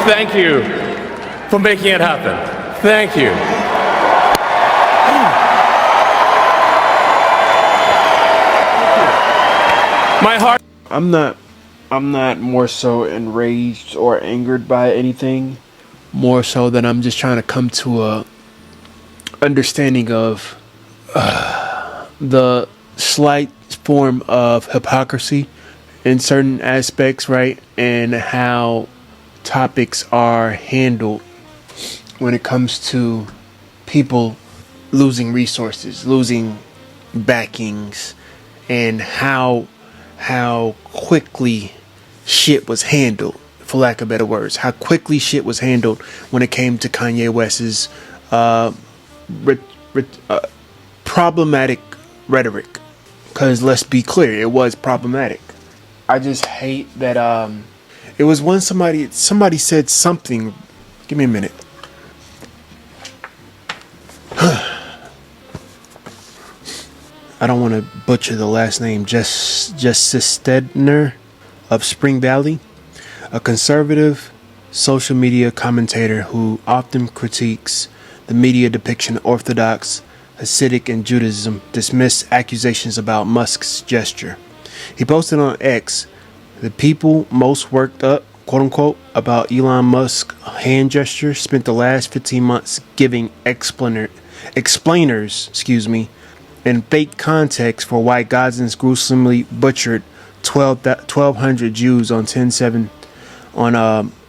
Thank you for making it happen. Thank you. My heart. I'm not more so enraged or angered by anything. More so that I'm just trying to come to a understanding of the slight form of hypocrisy in certain aspects, right? And how topics are handled when it comes to people losing resources, losing backings, and how quickly shit was handled, for lack of better words, how quickly shit was handled when it came to Kanye West's problematic rhetoric. Because let's be clear, it was problematic. I just hate that it was when somebody said something. Give me a minute. I don't want to butcher the last name. Justice Stedner of Spring Valley, a conservative social media commentator who often critiques the media depiction of Orthodox, Hasidic, and Judaism, dismissed accusations about Musk's gesture. He posted on X, "The people most worked up, quote unquote, about Elon Musk's hand gesture spent the last 15 months giving explainers, in fake context for why Gazans gruesomely butchered 1,200 Jews on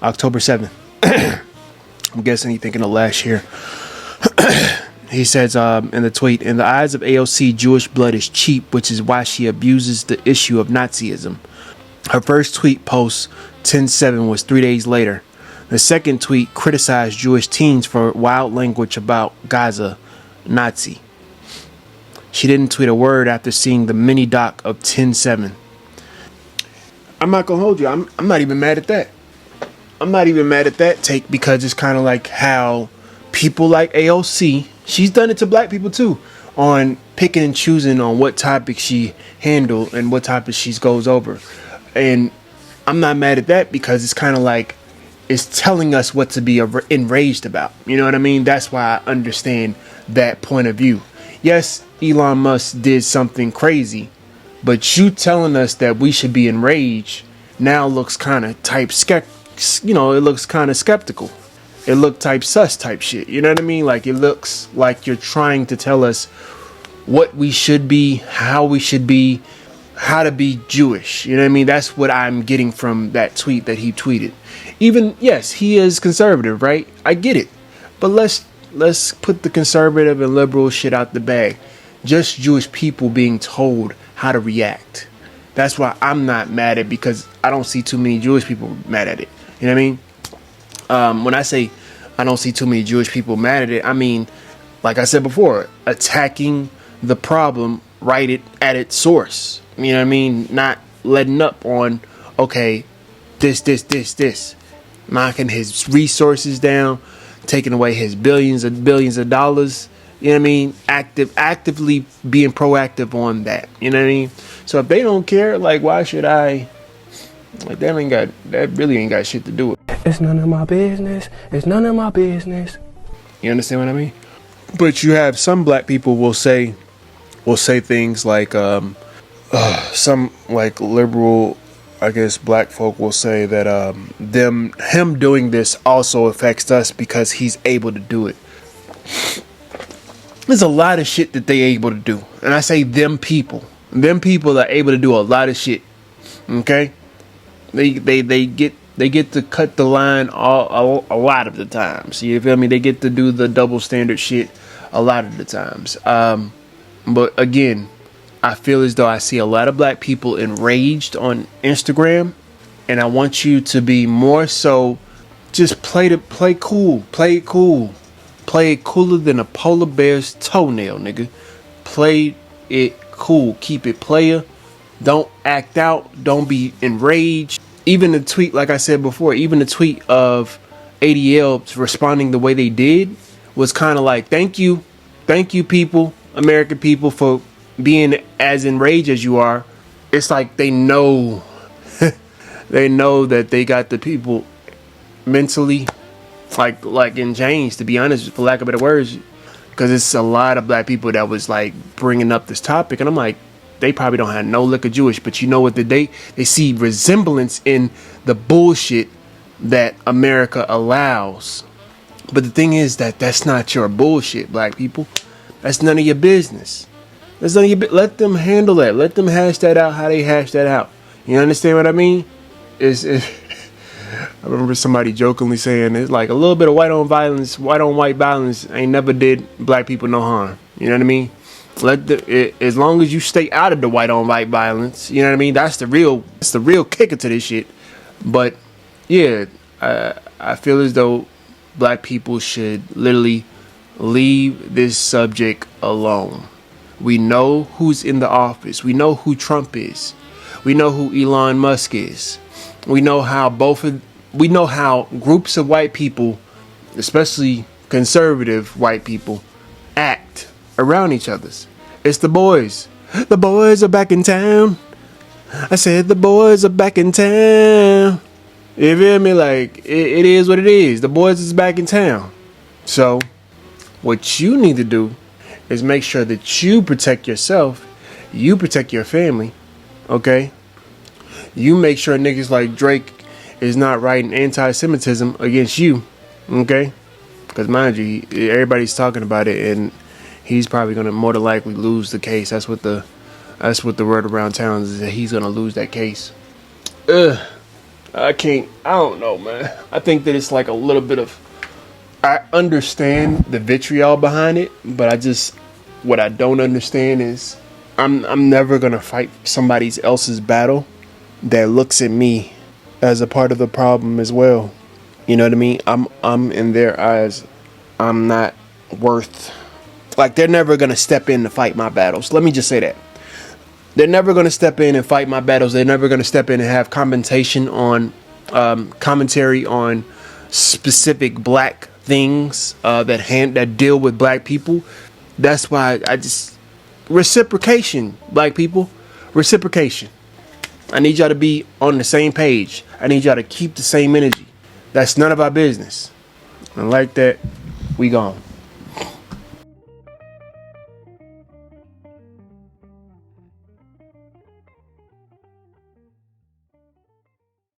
October 7th. I'm guessing he's thinking of last year. He says in the tweet, "In the eyes of AOC, Jewish blood is cheap, which is why she abuses the issue of Nazism." Her first tweet post, 10/7, was 3 days later. The second tweet criticized Jewish teens for wild language about Gaza, Nazi. She didn't tweet a word after seeing the mini doc of 10/7. I'm not gonna hold you. I'm not even mad at that. I'm not even mad at that take, because it's kind of like how people like AOC, she's done it to black people too, on picking and choosing on what topics she handled and what topics she goes over. And I'm not mad at that, because it's kind of like it's telling us what to be enraged about. You know what I mean? That's why I understand that point of view. Yes, Elon Musk did something crazy, but you telling us that we should be enraged now looks kind of it looks kind of skeptical. It looked type sus type shit. You know what I mean? Like, it looks like you're trying to tell us what we should be, how we should be, how to be Jewish. You know what I mean? That's what I'm getting from that tweet that he tweeted. Even, yes, he is conservative, right? I get it. But let's put the conservative and liberal shit out the bag. Just Jewish people being told how to react. That's why I'm not mad at it, because I don't see too many Jewish people mad at it. You know what I mean? When I say I don't see too many Jewish people mad at it, I mean, like I said before, attacking the problem right at its source. You know what I mean? Not letting up on, okay, this. Knocking his resources down, taking away his billions of dollars. You know what I mean? Actively being proactive on that. You know what I mean? So if they don't care, like, why should I? Like, that really ain't got shit to do with it. It's none of my business. It's none of my business. You understand what I mean? But you have some black people will say things like some like liberal, I guess, black folk will say that him doing this also affects us because he's able to do it. There's a lot of shit that they able to do, and I say them people are able to do a lot of shit. Okay, they get to cut the line a lot of the times. You feel me? They get to do the double standard shit a lot of the times. But again, I feel as though I see a lot of black people enraged on Instagram, and I want you to be more so just play cool. Play it cooler than a polar bear's toenail, nigga. Play it cool. Keep it player. Don't act out. Don't be enraged. Even the tweet, like I said before, even the tweet of ADL responding the way they did was kind of like, thank you people, American people, for being as enraged as you are. It's like they know they know that they got the people mentally, like in chains, to be honest, for lack of better words, because it's a lot of black people that was like bringing up this topic, and I'm like, they probably don't have no lick of Jewish, but you know what? They see resemblance in the bullshit that America allows. But the thing is that's not your bullshit, black people. That's none of your business. That's none of your let them handle that. Let them hash that out how they hash that out. You understand what I mean? I remember somebody jokingly saying it's like a little bit of white on white violence ain't never did black people no harm. You know what I mean? As long as you stay out of the white on white violence, you know what I mean? That's the real kicker to this shit. But yeah, I feel as though black people should literally leave this subject alone. We know who's in the office. We know who Trump is. We know who Elon Musk is. We know how groups of white people, especially conservative white people, act around each other's. It's the boys. The boys are back in town. I said the boys are back in town. You feel me? Like, it is what it is. The boys is back in town. So, what you need to do is make sure that you protect yourself. You protect your family. Okay? You make sure niggas like Drake is not writing anti-Semitism against you. Okay? Because mind you, everybody's talking about it, and he's probably going to more than likely lose the case. That's what the word around town is, that he's going to lose that case. I don't know, man. I think that it's like a little bit of, I understand the vitriol behind it, but what I don't understand is I'm never going to fight somebody else's battle that looks at me as a part of the problem as well. You know what I mean? I'm in their eyes, I'm not worth, like, they're never going to step in to fight my battles. Let me just say that. They're never going to step in and fight my battles. They're never going to step in and have commentary on specific black things that deal with black people. That's why reciprocation, black people, reciprocation. I need y'all to be on the same page. I need y'all to keep the same energy. That's none of our business. And like that, we gone.